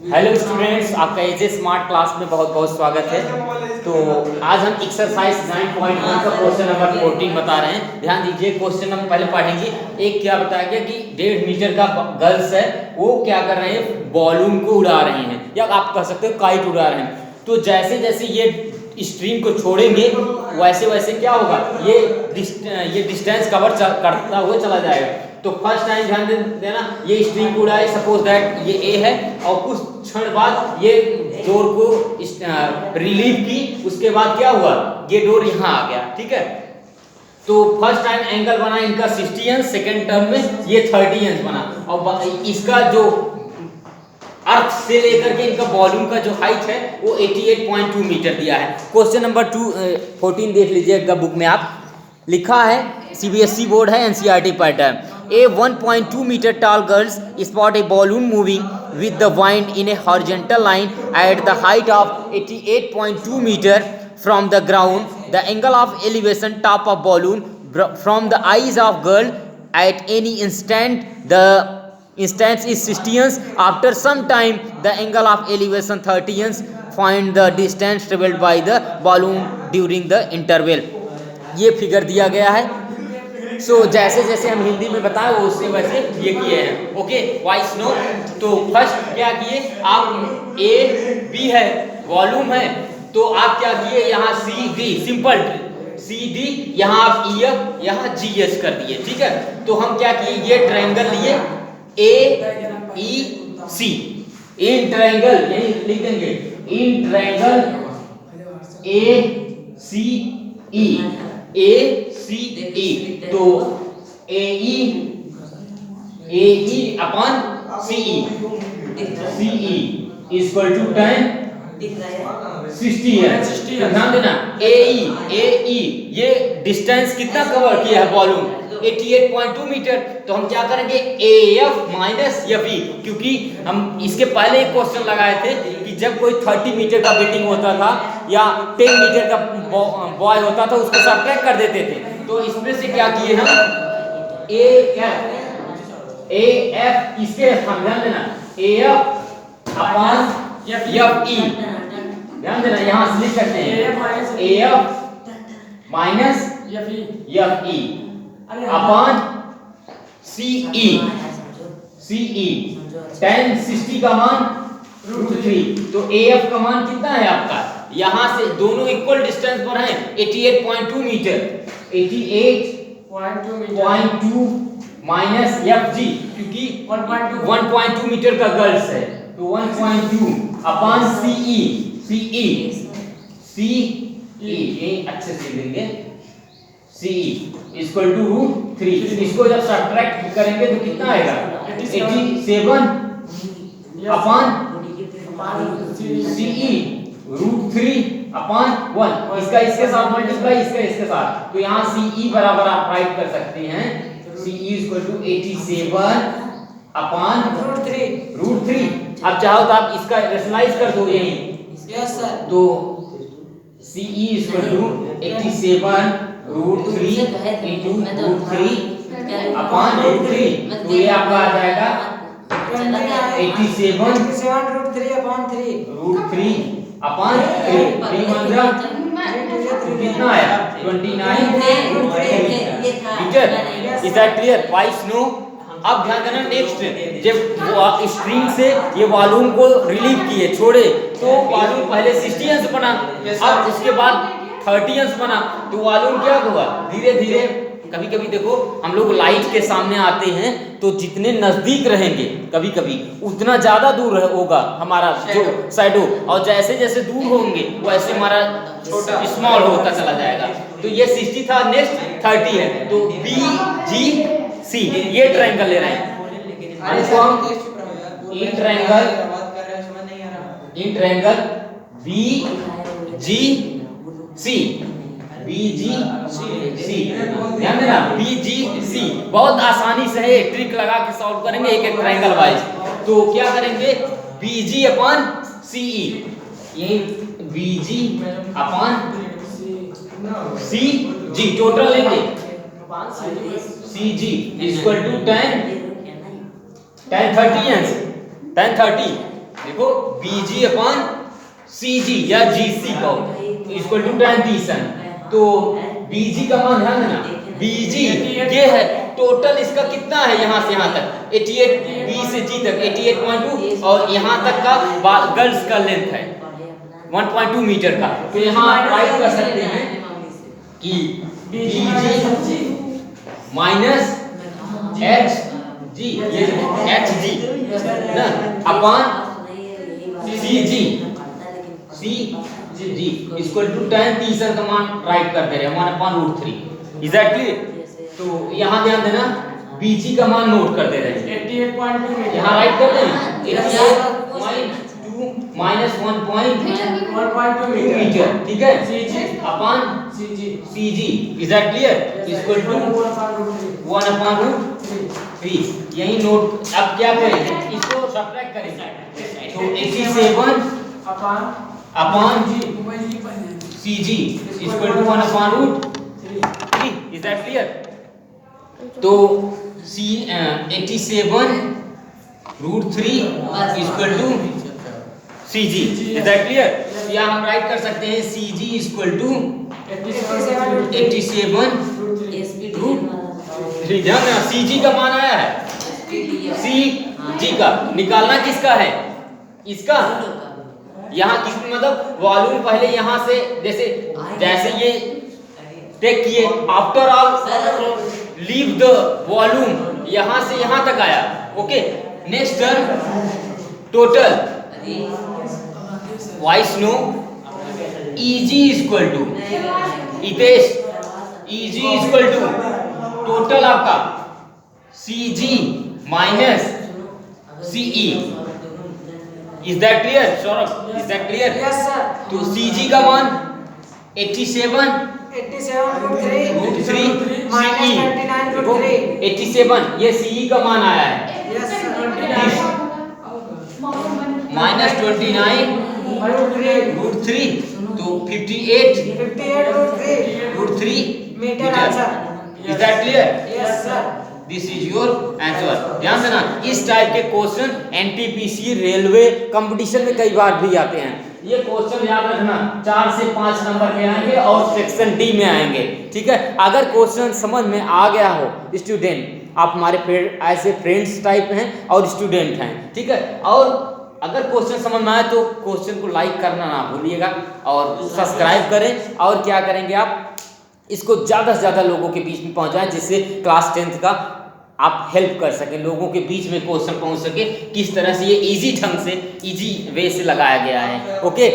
Hello students, आपका एजे smart class में बहुत बहुत स्वागत है। तो आज हम एक्सरसाइज 9.1 का क्वेश्चन नंबर 14 बता रहे हैं। ध्यान दीजिए, क्वेश्चन हम पहले पढ़ेंगे। एक क्या बताया गया कि 1.5 मीटर का गर्ल्स है, वो क्या कर रहे हैं, बॉलून को उड़ा रहे हैं, या आप कह सकते हो काइट उड़ा रहे हैं। तो जैसे जैसे ये स्ट्रिंग को छोड़ेंगे वैसे वैसे क्या होगा, ये डिस्टेंस कवर करता हुआ चला जाएगा। तो फर्स्ट टाइम ध्यान देना, ये स्ट्रिंग उड़ा है, सपोज दैट ये ए है, और कुछ क्षण बाद ये डोर को रिलीव की, उसके बाद क्या हुआ, ये डोर यहाँ आ गया। ठीक है, तो फर्स्ट टाइम एंगल बना इनका 60 अंश, सेकेंड टर्म में ये 30 अंश बना, और इसका जो अर्थ से लेकर के इनका वॉल्यूम का जो हाइट है वो 88.2 मीटर दिया है। क्वेश्चन नंबर 14 देख लीजिएगा, बुक में आप लिखा है, सीबीएसई बोर्ड है, NCERT pattern. A 1.2 meter tall girls spot a balloon moving with the wind in a horizontal line at the height of 88.2 meter from the ground. The angle of elevation top of balloon from the eyes of girl at any instant, the instance is 60 अंश. After some time the angle of elevation 30 अंश. Find the distance traveled by the balloon during the interval. ये figure दिया गया है। जैसे जैसे हम हिंदी में बताएं वो उससे वैसे ये किए हैं। ओके, वाइस नो। तो फर्स्ट क्या किए आप, ए बी है, वॉल्यूम है, तो आप क्या किए, यहाँ C D, simple C D, यहाँ आप ई एफ, यहाँ जी एच कर दिए। ठीक है, तो हम क्या किए, ये ट्रायंगल लिए ए ई सी, इन ट्रायंगल यही लिख देंगे, in triangle A C E, A C E, तो A E upon C E equal to 60 है। ध्यान देना, ए ई ये डिस्टेंस कितना कवर किया है, वॉल्यूम 88.2 मीटर। तो हम क्या करेंगे, ए एफ माइनस एफ ई, क्योंकि हम इसके पहले एक क्वेश्चन लगाए थे कि जब कोई 30 मीटर का बेटिंग होता था या 10 मीटर का बॉय होता था, उसको सब्ट्रैक्ट कर देते थे। तो इसमें से क्या किए हम, ए एफ इसके ध्यान देना, A F upon F E, ध्यान देना, यहाँ से लिख सकते हैं A F minus F E upon C E, 10 60 का मान √3। तो ए एफ का मान कितना है आपका, यहाँ से दोनों इक्वल डिस्टेंस पर हैं, 88.2 मीटर, 88.2 माइनस एफ जी, क्योंकि 1.2 मीटर का गर्ल्स है, तो 1.2 अपॉन सी ई, ये अच्छे से देंगे, सी ई इक्वल टू √3। इसको जब सब्ट्रैक्ट करेंगे तो कितना आएगा, 87 अपॉन सी ई √3 अपॉन 1, इसका इसके साथ मल्टीप्लाई, इसका इसके साथ, तो यहाँ सी ई बराबर आप राइट कर सकते हैं, सी ई इक्वल टू 87 अपॉन √3। अब चाहो तो आप इसका रेशनलाइज कर दो यही, यस सर, तो C E equal to 87 √3 into √3 upon √3, तो ये आपका आ जाएगा 87 √3 अपॉन 3 अपॉन 3 मंद्रा कितना आया, 29 मीटर। इज दैट क्लियर, वाइस नो। अब ध्यान देना, नेक्स्ट जब स्ट्रिंग से ये वॉल्यूम को रिलीव किए, छोड़े, तो वॉल्यूम पहले 60 अंश बना, अब उसके बाद 30 अंश बना, तो वॉल्यूम क्या हुआ, धीरे धीरे। कभी कभी देखो हम लोग लाइट के सामने आते हैं तो जितने नजदीक रहेंगे कभी कभी उतना ज्यादा दूर होगा हमारा जो शैडो, और जैसे जैसे दूर होंगे वैसे हमारा छोटा स्मॉल होता चला जाएगा। तो ये 60 था, नेक्स्ट 30 है, तो बी जी सी ये ट्रायंगल ले रहे हैं, इसको हम in triangle B G C, B G C, ध्यान देना, बी जी सी बहुत आसानी से है, ट्रिक लगा के सॉल्व करेंगे एक एक ट्रायंगल वाइज। तो क्या करेंगे, बी जी अपॉन सी ई, ये बी जी अपॉन सी जी टोटल लेंगे, सी जी इक्वल टू 10 30 अंश, 10 30 देखो BG अपॉन CG या GC का इक्वल टू ट्रांजिशन। तो BG का मान ध्यान देना, BG ये है टोटल इसका कितना है यहाँ से यहाँ तक 88, B से G तक 88.2 और यहाँ तक का गर्ल्स का लेंथ है 1.2 मीटर का। तो यहाँ राइट कर सकते हैं कि BG माइनस HG ये HG ना upon CG equal to transition का मान राइट कर दे रहे हैं 1/√3। एग्जैक्टली। तो यहाँ ध्यान देना BG का मान नोट कर दे रहे हैं 88.2 मीटर। यहाँ राइट कर दें 88.2 माइनस 1.2 मीटर, ठीक है, CG upon CG is that clear equal to 1/√3। यही नोट। अब क्या करेंगे, इसको सब्ट्रैक्ट करेंगे तो 87 upon CG equal to 1/√3 is that clear. तो 87√3 equal to CG is that clear. या हम राइट कर सकते हैं CG इक्वल टू 87√3। ध्यान देना CG का मान आया है, CG का निकालना किसका है, इसका। यहाँ किस मतलब वॉल्यूम पहले यहाँ से जैसे ये टेक किए, after all leave the volume यहाँ से यहाँ तक आया। Okay, next term total wise no EG equal to Itesh EG equal to total आपका CG minus CE। Is that clear Saurabh, is that clear? Yes sir. तो CG का मान 87√3 माइनस 29.3 87 ये CE का मान आया है यस सर। माइनस 29√3 तो 58√3 metre answer. Is that clear? Yes sir. This is your answer. ध्यान देना इस टाइप के क्वेश्चन NTPC रेलवे कंपटीशन में कई बार भी आते हैं। ये क्वेश्चन याद रखना 4 से 5 नंबर के आएंगे और सेक्शन D में आएंगे, ठीक है। अगर क्वेश्चन समझ में आ गया हो स्टूडेंट, आप हमारे ऐसे फ्रेंड्स टाइप हैं और स्टूडेंट हैं, ठीक है। और अगर क्वेश्चन समझ में आए तो क्वेश्चन को लाइक करना ना भूलिएगा और सब्सक्राइब करें। और क्या करेंगे आप इसको ज़्यादा से ज़्यादा लोगों के बीच में पहुंचाएं, जिससे क्लास 10th का आप हेल्प कर सकें, लोगों के बीच में क्वेश्चन पहुंच सके। किस तरह से ये इजी ढंग से इजी वे से लगाया गया है। ओके।